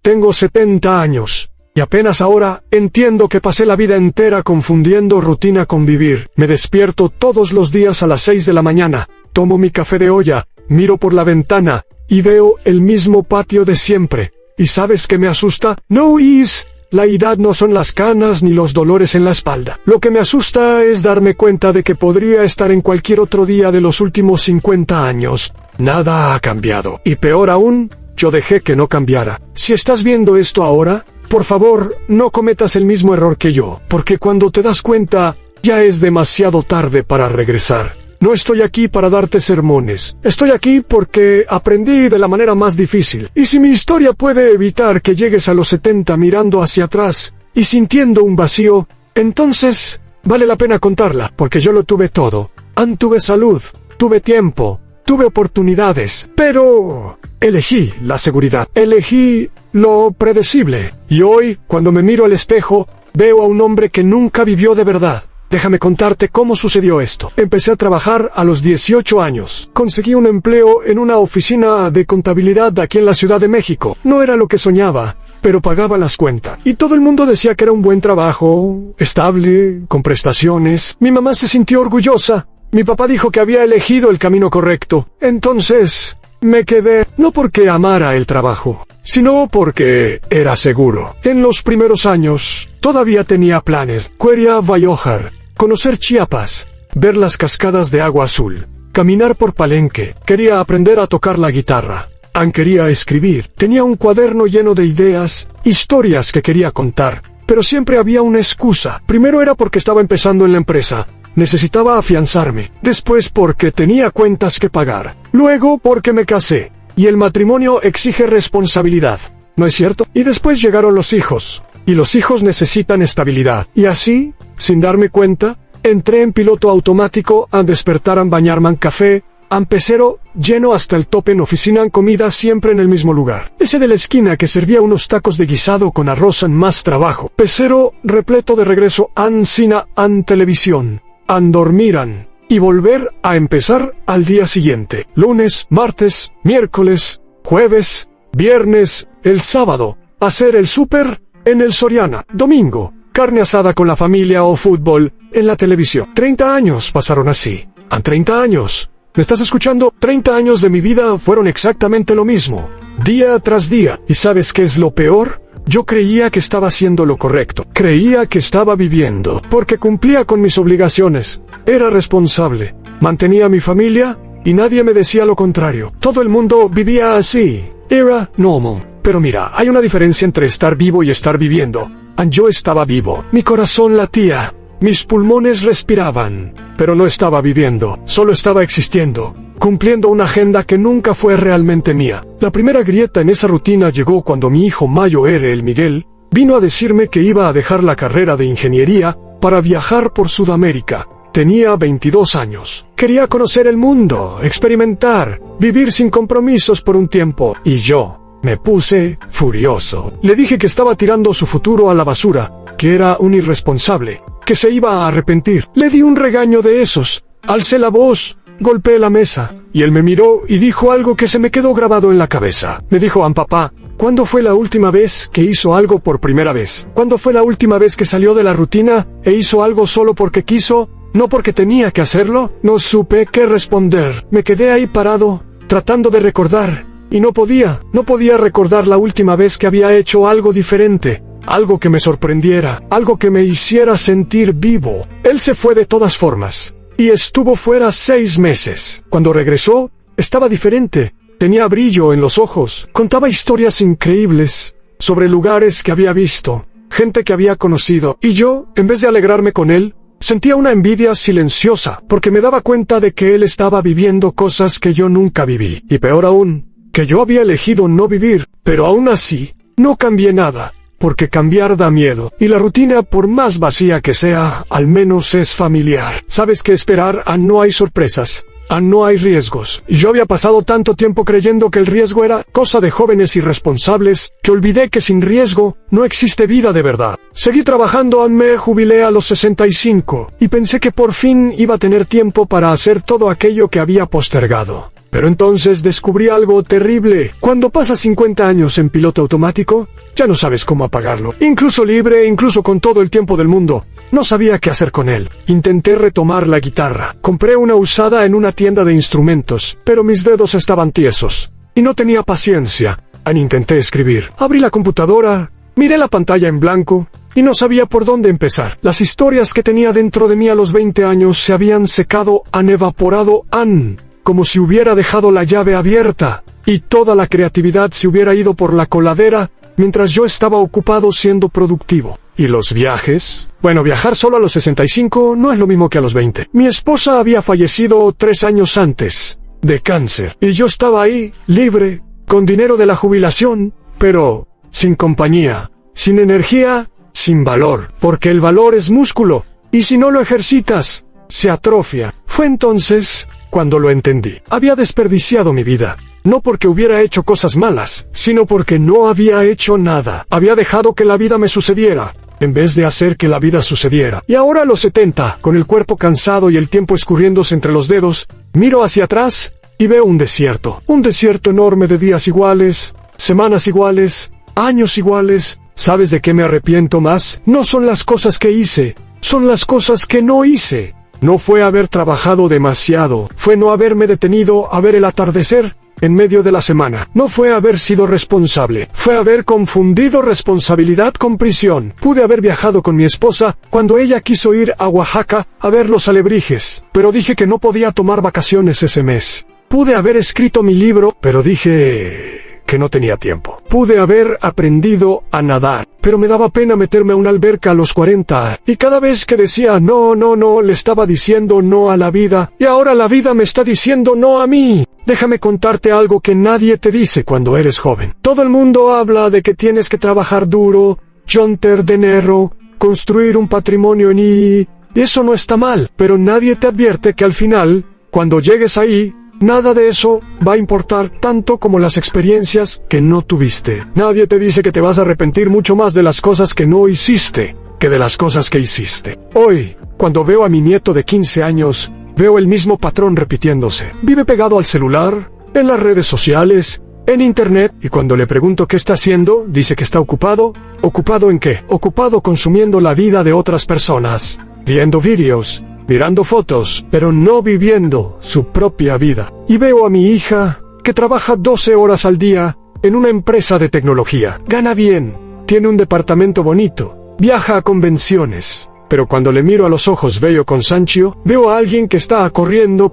Tengo 70 años. Y apenas ahora entiendo que pasé la vida entera confundiendo rutina con vivir. Me despierto todos los días a las 6 de la mañana, tomo mi café de olla, miro por la ventana, y veo el mismo patio de siempre. ¿Y sabes qué me asusta? No es la edad, no son las canas ni los dolores en la espalda. Lo que me asusta es darme cuenta de que podría estar en cualquier otro día de los últimos 50 años. Nada ha cambiado. Y peor aún, yo dejé que no cambiara. Si estás viendo esto ahora, por favor, no cometas el mismo error que yo, porque cuando te das cuenta, ya es demasiado tarde para regresar. No estoy aquí para darte sermones. Estoy aquí porque aprendí de la manera más difícil. Y si mi historia puede evitar que llegues a los 70 mirando hacia atrás y sintiendo un vacío, entonces vale la pena contarla, porque yo lo tuve todo. Tuve salud, tuve tiempo, tuve oportunidades, pero elegí la seguridad, elegí lo predecible. Y hoy, cuando me miro al espejo, veo a un hombre que nunca vivió de verdad. Déjame contarte cómo sucedió esto. Empecé a trabajar a los 18 años. Conseguí un empleo en una oficina de contabilidad aquí en la Ciudad de México. No era lo que soñaba, pero pagaba las cuentas. Y todo el mundo decía que era un buen trabajo, estable, con prestaciones. Mi mamá se sintió orgullosa. Mi papá dijo que había elegido el camino correcto. Entonces me quedé, no porque amara el trabajo, sino porque era seguro. En los primeros años, todavía tenía planes. Quería viajar, conocer Chiapas, ver las cascadas de agua azul, caminar por Palenque. Quería aprender a tocar la guitarra. Quería escribir. Tenía un cuaderno lleno de ideas, historias que quería contar. Pero siempre había una excusa. Primero era porque estaba empezando en la empresa. Necesitaba afianzarme. Después porque tenía cuentas que pagar. Luego porque me casé. Y el matrimonio exige responsabilidad, ¿no es cierto? Y después llegaron los hijos. Y los hijos necesitan estabilidad. Y así, sin darme cuenta, entré en piloto automático, a despertar, a bañarme en café, a pecero lleno hasta el tope en oficina, en comida siempre en el mismo lugar. Ese de la esquina que servía unos tacos de guisado con arroz en más trabajo. Pecero repleto de regreso, cina, televisión, dormiran. Y volver a empezar al día siguiente. Lunes, martes, miércoles, jueves, viernes, el sábado, hacer el súper en el Soriana. Domingo, carne asada con la familia o fútbol en la televisión. 30 años pasaron así. 30 años. ¿Me estás escuchando? 30 años de mi vida fueron exactamente lo mismo. Día tras día. ¿Y sabes qué es lo peor? Yo creía que estaba haciendo lo correcto. Creía que estaba viviendo, porque cumplía con mis obligaciones. Era responsable. Mantenía a mi familia, y nadie me decía lo contrario. Todo el mundo vivía así. Era normal. Pero mira, hay una diferencia entre estar vivo y estar viviendo. Yo estaba vivo. Mi corazón latía. Mis pulmones respiraban. Pero no estaba viviendo. Solo estaba existiendo. Cumpliendo una agenda que nunca fue realmente mía. La primera grieta en esa rutina llegó cuando mi hijo mayor, el Miguel, vino a decirme que iba a dejar la carrera de ingeniería para viajar por Sudamérica. Tenía 22 años. Quería conocer el mundo, experimentar, vivir sin compromisos por un tiempo. Y yo me puse furioso. Le dije que estaba tirando su futuro a la basura, que era un irresponsable, que se iba a arrepentir. Le di un regaño de esos. Alcé la voz. Golpeé la mesa, y él me miró y dijo algo que se me quedó grabado en la cabeza. Me dijo: papá, ¿cuándo fue la última vez que hizo algo por primera vez? ¿Cuándo fue la última vez que salió de la rutina e hizo algo solo porque quiso, no porque tenía que hacerlo? No supe qué responder. Me quedé ahí parado, tratando de recordar, y no podía recordar la última vez que había hecho algo diferente. Algo que me sorprendiera, algo que me hiciera sentir vivo. Él se fue de todas formas. Y estuvo fuera 6 meses. Cuando regresó, estaba diferente. Tenía brillo en los ojos. Contaba historias increíbles sobre lugares que había visto, gente que había conocido. Y yo, en vez de alegrarme con él, sentía una envidia silenciosa, porque me daba cuenta de que él estaba viviendo cosas que yo nunca viví. Y peor aún, que yo había elegido no vivir. Pero aún así, no cambié nada. Porque cambiar da miedo, y la rutina, por más vacía que sea, al menos es familiar. ¿Sabes qué esperar? No hay sorpresas. No hay riesgos. Y yo había pasado tanto tiempo creyendo que el riesgo era cosa de jóvenes irresponsables, que olvidé que sin riesgo no existe vida de verdad. Seguí trabajando, me jubilé a los 65, y pensé que por fin iba a tener tiempo para hacer todo aquello que había postergado. Pero entonces descubrí algo terrible. Cuando pasas 50 años en piloto automático, ya no sabes cómo apagarlo. Incluso libre, incluso con todo el tiempo del mundo, no sabía qué hacer con él. Intenté retomar la guitarra. Compré una usada en una tienda de instrumentos, pero mis dedos estaban tiesos. Y no tenía paciencia. Intenté escribir. Abrí la computadora, miré la pantalla en blanco, y no sabía por dónde empezar. Las historias que tenía dentro de mí a los 20 años se habían secado, han evaporado, como si hubiera dejado la llave abierta, y toda la creatividad se hubiera ido por la coladera, mientras yo estaba ocupado siendo productivo. ¿Y los viajes? Bueno, viajar solo a los 65 no es lo mismo que a los 20. Mi esposa había fallecido 3 años antes, de cáncer, y yo estaba ahí, libre, con dinero de la jubilación, pero sin compañía, sin energía, sin valor, porque el valor es músculo, y si no lo ejercitas, se atrofia. Fue entonces cuando lo entendí. Había desperdiciado mi vida, no porque hubiera hecho cosas malas, sino porque no había hecho nada. Había dejado que la vida me sucediera, en vez de hacer que la vida sucediera. Y ahora a los 70, con el cuerpo cansado y el tiempo escurriéndose entre los dedos, miro hacia atrás y veo un desierto enorme de días iguales, semanas iguales, años iguales. ¿Sabes de qué me arrepiento más? No son las cosas que hice, son las cosas que no hice. No fue haber trabajado demasiado, fue no haberme detenido a ver el atardecer en medio de la semana. No fue haber sido responsable, fue haber confundido responsabilidad con prisión. Pude haber viajado con mi esposa cuando ella quiso ir a Oaxaca a ver los alebrijes, pero dije que no podía tomar vacaciones ese mes. Pude haber escrito mi libro, pero dije que no tenía tiempo. Pude haber aprendido a nadar, pero me daba pena meterme a una alberca a los 40, y cada vez que decía no, le estaba diciendo no a la vida, y ahora la vida me está diciendo no a mí. Déjame contarte algo que nadie te dice cuando eres joven. Todo el mundo habla de que tienes que trabajar duro, juntar dinero, construir un patrimonio y eso no está mal, pero nadie te advierte que al final, cuando llegues ahí, nada de eso va a importar tanto como las experiencias que no tuviste. Nadie te dice que te vas a arrepentir mucho más de las cosas que no hiciste que de las cosas que hiciste. Hoy, cuando veo a mi nieto de 15 años, veo el mismo patrón repitiéndose. Vive pegado al celular, en las redes sociales, en internet, y cuando le pregunto qué está haciendo, dice que está ocupado. ¿Ocupado en qué? Ocupado consumiendo la vida de otras personas, viendo vídeos, mirando fotos, pero no viviendo su propia vida. Y veo a mi hija, que trabaja 12 horas al día, en una empresa de tecnología. Gana bien, tiene un departamento bonito, viaja a convenciones. Pero cuando le miro a los ojos bello con Sancho, veo a alguien que está corriendo,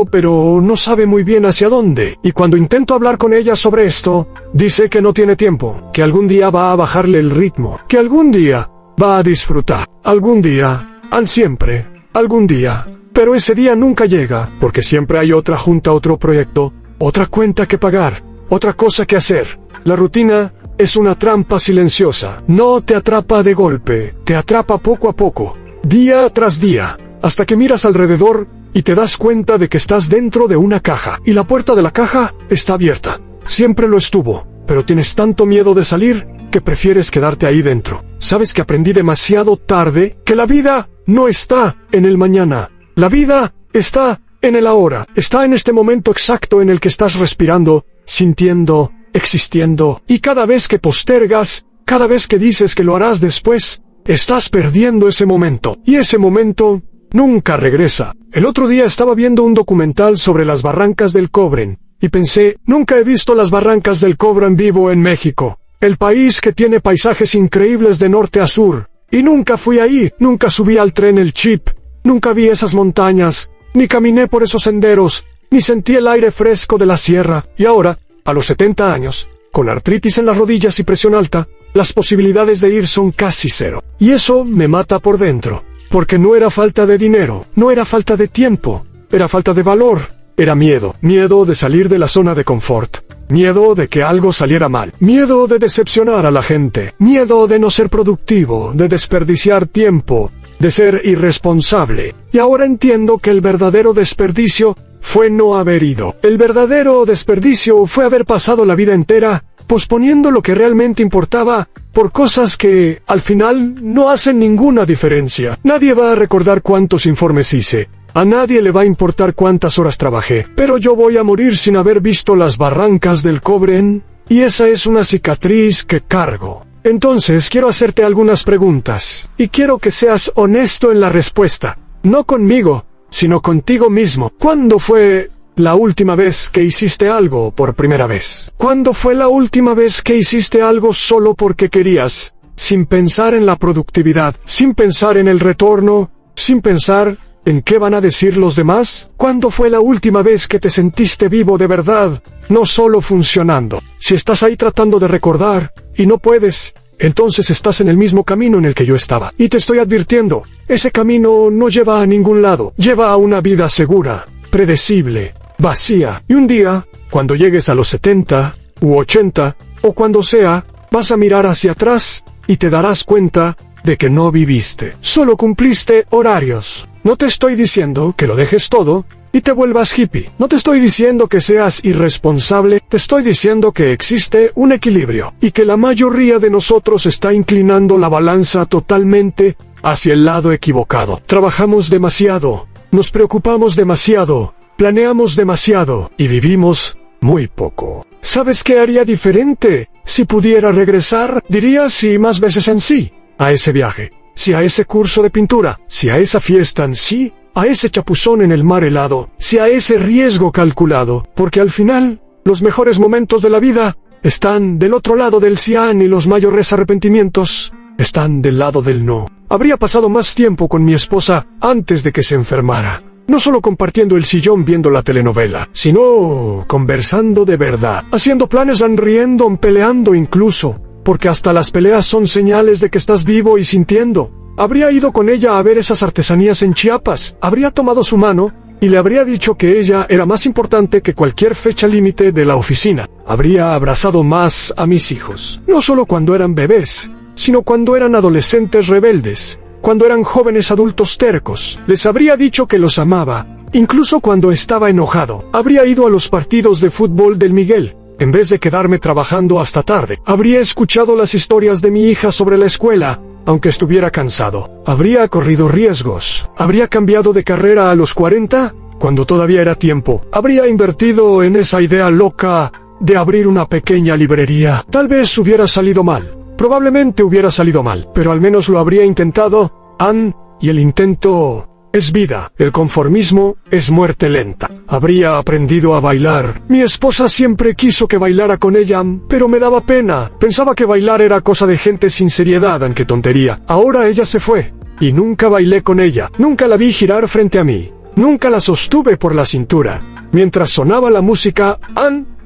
pero no sabe muy bien hacia dónde. Y cuando intento hablar con ella sobre esto, dice que no tiene tiempo, que algún día va a bajarle el ritmo, que algún día va a disfrutar, algún día, siempre, algún día. Pero ese día nunca llega, porque siempre hay otra junta, otro proyecto, otra cuenta que pagar, otra cosa que hacer. La rutina es una trampa silenciosa. No te atrapa de golpe, te atrapa poco a poco, día tras día, hasta que miras alrededor y te das cuenta de que estás dentro de una caja, y la puerta de la caja está abierta. Siempre lo estuvo, pero tienes tanto miedo de salir que prefieres quedarte ahí dentro. Sabes que aprendí demasiado tarde que la vida no está en el mañana. La vida está en el ahora. Está en este momento exacto en el que estás respirando, sintiendo, existiendo. Y cada vez que postergas, cada vez que dices que lo harás después, estás perdiendo ese momento. Y ese momento nunca regresa. El otro día estaba viendo un documental sobre las barrancas del Cobre, y pensé, nunca he visto las barrancas del Cobre en vivo en México. El país que tiene paisajes increíbles de norte a sur. Y nunca fui ahí, nunca subí al tren El Chip, nunca vi esas montañas, ni caminé por esos senderos, ni sentí el aire fresco de la sierra. Y ahora, a los 70 años, con artritis en las rodillas y presión alta, las posibilidades de ir son casi cero. Y eso me mata por dentro, porque no era falta de dinero, no era falta de tiempo, era falta de valor, era miedo. Miedo de salir de la zona de confort. Miedo de que algo saliera mal. Miedo de decepcionar a la gente. Miedo de no ser productivo, de desperdiciar tiempo, de ser irresponsable. Y ahora entiendo que el verdadero desperdicio fue no haber ido. El verdadero desperdicio fue haber pasado la vida entera posponiendo lo que realmente importaba por cosas que, al final, no hacen ninguna diferencia. Nadie va a recordar cuántos informes hice, A nadie le va a importar cuántas horas trabajé, pero yo voy a morir sin haber visto las barrancas del cobre y esa es una cicatriz que cargo. Entonces quiero hacerte algunas preguntas, y quiero que seas honesto en la respuesta. No conmigo, sino contigo mismo. ¿Cuándo fue la última vez que hiciste algo por primera vez? ¿Cuándo fue la última vez que hiciste algo solo porque querías? Sin pensar en la productividad, sin pensar en el retorno, sin pensar en qué van a decir los demás. ¿Cuándo fue la última vez que te sentiste vivo de verdad, no solo funcionando? Si estás ahí tratando de recordar, y no puedes, entonces estás en el mismo camino en el que yo estaba. Y te estoy advirtiendo, ese camino no lleva a ningún lado, lleva a una vida segura, predecible, vacía. Y un día, cuando llegues a los 70, u 80, o cuando sea, vas a mirar hacia atrás, y te darás cuenta de que no viviste. Solo cumpliste horarios. No te estoy diciendo que lo dejes todo y te vuelvas hippie. No te estoy diciendo que seas irresponsable, te estoy diciendo que existe un equilibrio y que la mayoría de nosotros está inclinando la balanza totalmente hacia el lado equivocado. Trabajamos demasiado, nos preocupamos demasiado, planeamos demasiado y vivimos muy poco. ¿Sabes qué haría diferente si pudiera regresar? Diría sí más veces en sí a ese viaje, sí a ese curso de pintura, sí a esa fiesta en sí, a ese chapuzón en el mar helado, sí a ese riesgo calculado, porque al final, los mejores momentos de la vida están del otro lado del cian y los mayores arrepentimientos están del lado del no. Habría pasado más tiempo con mi esposa antes de que se enfermara. No solo compartiendo el sillón viendo la telenovela, sino conversando de verdad, haciendo planes, sonriendo, peleando incluso, porque hasta las peleas son señales de que estás vivo y sintiendo. Habría ido con ella a ver esas artesanías en Chiapas, habría tomado su mano y le habría dicho que ella era más importante que cualquier fecha límite de la oficina. Habría abrazado más a mis hijos, no solo cuando eran bebés, sino cuando eran adolescentes rebeldes, cuando eran jóvenes adultos tercos. Les habría dicho que los amaba, incluso cuando estaba enojado. Habría ido a los partidos de fútbol del Miguel, en vez de quedarme trabajando hasta tarde. Habría escuchado las historias de mi hija sobre la escuela, aunque estuviera cansado. Habría corrido riesgos. Habría cambiado de carrera a los 40, cuando todavía era tiempo. Habría invertido en esa idea loca de abrir una pequeña librería. Tal vez hubiera salido mal. Probablemente hubiera salido mal, pero al menos lo habría intentado, y el intento es vida. El conformismo es muerte lenta. Habría aprendido a bailar. Mi esposa siempre quiso que bailara con ella, pero me daba pena. Pensaba que bailar era cosa de gente sin seriedad, aunque tontería. Ahora ella se fue, y nunca bailé con ella. Nunca la vi girar frente a mí. Nunca la sostuve por la cintura, mientras sonaba la música,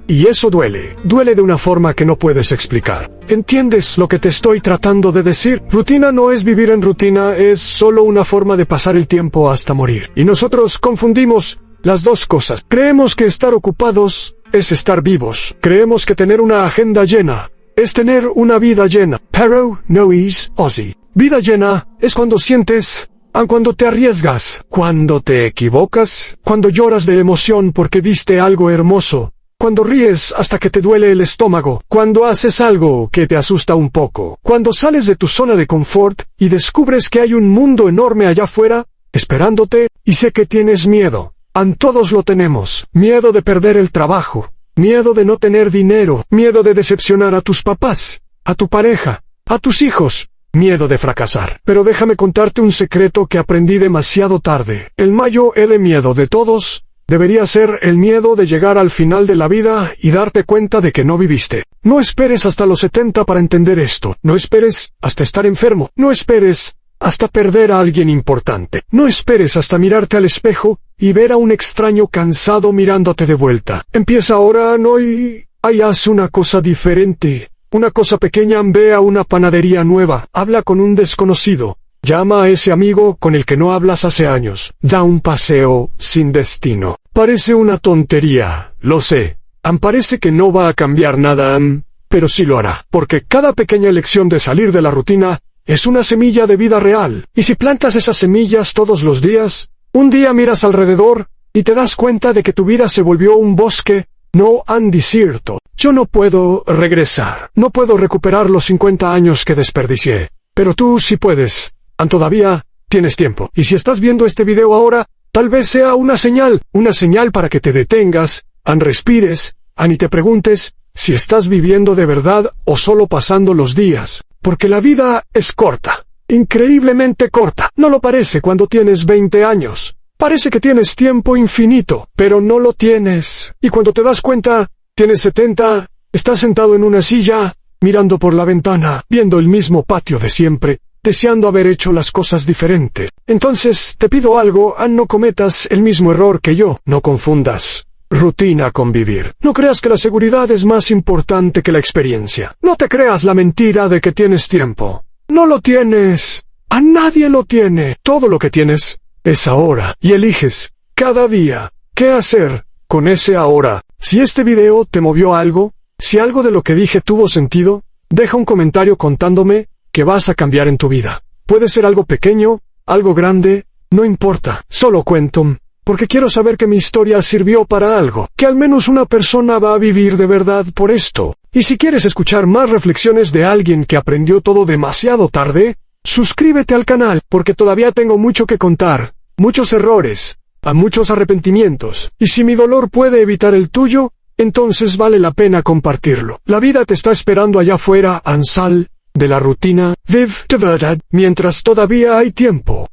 y eso duele. Duele de una forma que no puedes explicar. ¿Entiendes lo que te estoy tratando de decir? Rutina no es vivir en rutina, es solo una forma de pasar el tiempo hasta morir. Y nosotros confundimos las dos cosas. Creemos que estar ocupados es estar vivos. Creemos que tener una agenda llena es tener una vida llena. Pero no es así. Vida llena es cuando sientes, cuando te arriesgas, cuando te equivocas, cuando lloras de emoción porque viste algo hermoso, cuando ríes hasta que te duele el estómago, cuando haces algo que te asusta un poco, cuando sales de tu zona de confort y descubres que hay un mundo enorme allá afuera, esperándote, y sé que tienes miedo. Todos lo tenemos. Miedo de perder el trabajo, miedo de no tener dinero, miedo de decepcionar a tus papás, a tu pareja, a tus hijos, miedo de fracasar. Pero déjame contarte un secreto que aprendí demasiado tarde. El mayor miedo de todos debería ser el miedo de llegar al final de la vida y darte cuenta de que no viviste. No esperes hasta los 70 para entender esto. No esperes hasta estar enfermo. No esperes hasta perder a alguien importante. No esperes hasta mirarte al espejo y ver a un extraño cansado mirándote de vuelta. Empieza ahora, no, y haz una cosa diferente. Una cosa pequeña. Ve a una panadería nueva. Habla con un desconocido. Llama a ese amigo con el que no hablas hace años. Da un paseo sin destino. Parece una tontería, lo sé. Parece que no va a cambiar nada, pero sí lo hará. Porque cada pequeña elección de salir de la rutina es una semilla de vida real. Y si plantas esas semillas todos los días, un día miras alrededor y te das cuenta de que tu vida se volvió un bosque, no desierto. Yo no puedo regresar. No puedo recuperar los 50 años que desperdicié. Pero tú sí puedes. Todavía tienes tiempo. Y si estás viendo este video ahora, Tal vez sea una señal para que te detengas, respires, y te preguntes si estás viviendo de verdad o solo pasando los días. Porque la vida es corta, increíblemente corta. No lo parece cuando tienes 20 años. Parece que tienes tiempo infinito, pero no lo tienes. Y cuando te das cuenta, tienes 70, estás sentado en una silla, mirando por la ventana, viendo el mismo patio de siempre, deseando haber hecho las cosas diferentes. Entonces, te pido algo, no cometas el mismo error que yo. No confundas rutina con vivir. No creas que la seguridad es más importante que la experiencia. No te creas la mentira de que tienes tiempo. No lo tienes. A nadie lo tiene. Todo lo que tienes es ahora. Y eliges, cada día, qué hacer con ese ahora. Si este video te movió algo, si algo de lo que dije tuvo sentido, deja un comentario contándome que vas a cambiar en tu vida. Puede ser algo pequeño, algo grande, no importa. Solo cuento, porque quiero saber que mi historia sirvió para algo, que al menos una persona va a vivir de verdad por esto. Y si quieres escuchar más reflexiones de alguien que aprendió todo demasiado tarde, suscríbete al canal, porque todavía tengo mucho que contar, muchos errores, muchos arrepentimientos. Y si mi dolor puede evitar el tuyo, entonces vale la pena compartirlo. La vida te está esperando allá afuera, sal de la rutina, vive de verdad, mientras todavía hay tiempo.